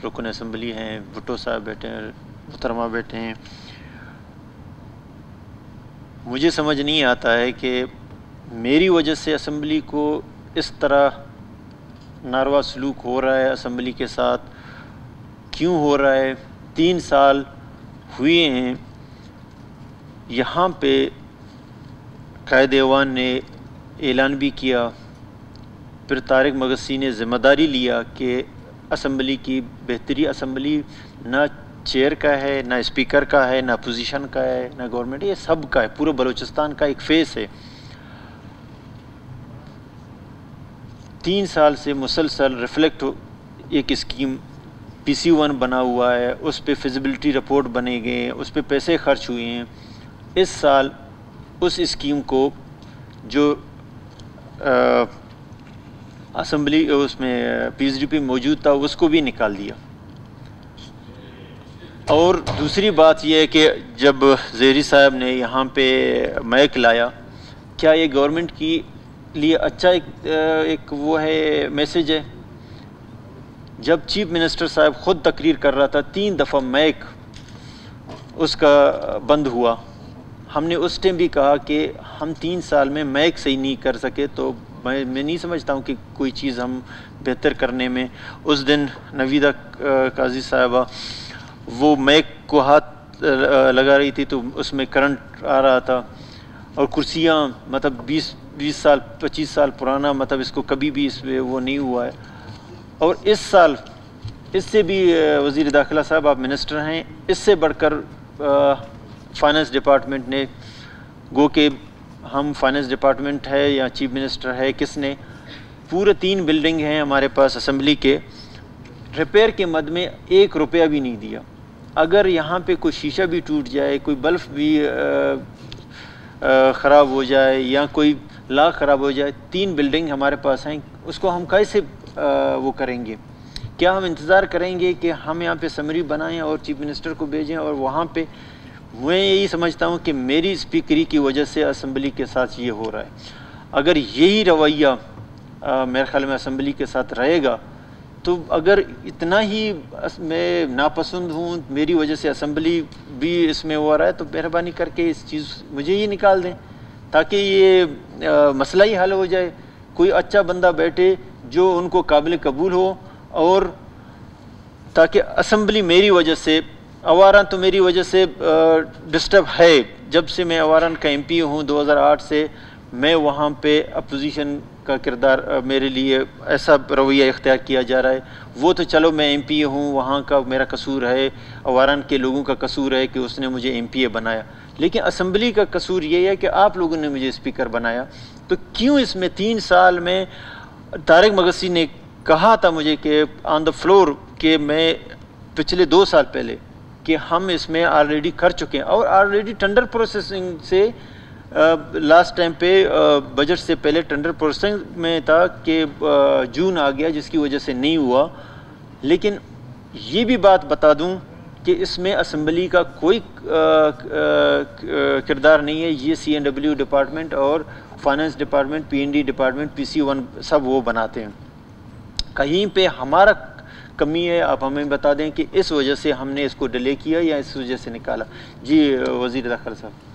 رکن اسمبلی ہیں، بھٹو صاحب بیٹھے ہیں، محترمہ بیٹھے ہیں، مجھے سمجھ نہیں آتا ہے کہ میری وجہ سے اسمبلی کو اس طرح ناروا سلوک ہو رہا ہے اسمبلی کے ساتھ، کیوں ہو رہا ہے؟ 3 سال ہوئے ہیں، یہاں پہ قائد ایوان نے اعلان بھی کیا، پھر طارق مگسی نے ذمہ داری لیا کہ اسمبلی کی بہتری، اسمبلی نہ چیئر کا ہے، نہ اسپیکر کا ہے، نہ اپوزیشن کا ہے، نہ گورنمنٹ، یہ سب کا ہے، پورے بلوچستان کا ایک فیس ہے۔ 3 سال سے مسلسل ریفلیکٹ ایک اسکیم PC1 بنا ہوا ہے، اس پہ فیزیبلٹی رپورٹ بنے گئے ہیں، اس پہ پیسے خرچ ہوئے ہیں۔ اس سال اس اسکیم کو جو اسمبلی اس میں PSDP موجود تھا اس کو بھی نکال دیا۔ اور دوسری بات یہ ہے کہ جب زہری صاحب نے یہاں پہ میک لایا، کیا یہ گورنمنٹ کی لیے اچھا ایک وہ ہے میسج ہے؟ جب چیف منسٹر صاحب خود تقریر کر رہا تھا، 3 دفعہ میک اس کا بند ہوا، ہم نے اس ٹائم بھی کہا کہ ہم 3 سال میں میک صحیح نہیں کر سکے تو میں نہیں سمجھتا ہوں کہ کوئی چیز ہم بہتر کرنے میں۔ اس دن نویدہ قاضی صاحبہ وہ میک کو ہاتھ لگا رہی تھی تو اس میں کرنٹ آ رہا تھا، اور کرسیاں مطلب 20 سال 25 سال پرانا، مطلب اس کو کبھی بھی اس میں وہ نہیں ہوا ہے۔ اور اس سال اس سے بھی وزیر داخلہ صاحب آپ منسٹر ہیں، اس سے بڑھ کر فائنانس ڈپارٹمنٹ نے، گو کہ ہم فائنانس ڈپارٹمنٹ ہے یا چیف منسٹر ہے، کس نے پورے 3 بلڈنگ ہیں ہمارے پاس اسمبلی کے، ریپیئر کے مد میں 1 روپیہ بھی نہیں دیا۔ اگر یہاں پہ کوئی شیشہ بھی ٹوٹ جائے، کوئی بلب بھی خراب ہو جائے یا کوئی لاک خراب ہو جائے، 3 بلڈنگ ہمارے پاس ہیں، اس کو ہم کیسے وہ کریں گے؟ کیا ہم انتظار کریں گے کہ ہم یہاں پہ سمری بنائیں اور چیف منسٹر کو بھیجیں؟ اور وہاں پہ میں یہی سمجھتا ہوں کہ میری اسپیکری کی وجہ سے اسمبلی کے ساتھ یہ ہو رہا ہے۔ اگر یہی رویہ میرے خیال میں اسمبلی کے ساتھ رہے گا تو اگر اتنا ہی میں ناپسند ہوں، میری وجہ سے اسمبلی بھی اس میں ہو رہا ہے، تو مہربانی کر کے اس چیز مجھے ہی نکال دیں تاکہ یہ مسئلہ ہی حل ہو جائے۔ کوئی اچھا بندہ بیٹھے جو ان کو قابل قبول ہو، اور تاکہ اسمبلی میری وجہ سے، اواران تو میری وجہ سے ڈسٹرب ہے، جب سے میں اواران کا MP ہوں 2008 سے، میں وہاں پہ اپوزیشن کا کردار میرے لیے ایسا رویہ اختیار کیا جا رہا ہے۔ وہ تو چلو میں MP ہوں، وہاں کا میرا قصور ہے، اواران کے لوگوں کا قصور ہے کہ اس نے مجھے MPA بنایا، لیکن اسمبلی کا قصور یہ ہے کہ آپ لوگوں نے مجھے اسپیکر بنایا۔ تو کیوں اس میں 3 سال میں طارق مگسی نے کہا تھا مجھے کہ آن دا فلور کہ میں پچھلے 2 سال پہلے کہ ہم اس میں آلریڈی کر چکے ہیں، اور آلریڈی ٹینڈر پروسیسنگ سے لاسٹ ٹائم پہ بجٹ سے پہلے ٹینڈر پروسیسنگ میں تھا کہ جون آ گیا جس کی وجہ سے نہیں ہوا۔ لیکن یہ بھی بات بتا دوں کہ اس میں اسمبلی کا کوئی کردار نہیں ہے، یہ C&W ڈپارٹمنٹ اور finance department, P&D department, PC1 سب وہ بناتے ہیں۔ کہیں پہ ہمارا کمی ہے، آپ ہمیں بتا دیں کہ اس وجہ سے ہم نے اس کو ڈیلے کیا یا اس وجہ سے نکالا۔ جی وزیر داخلہ صاحب۔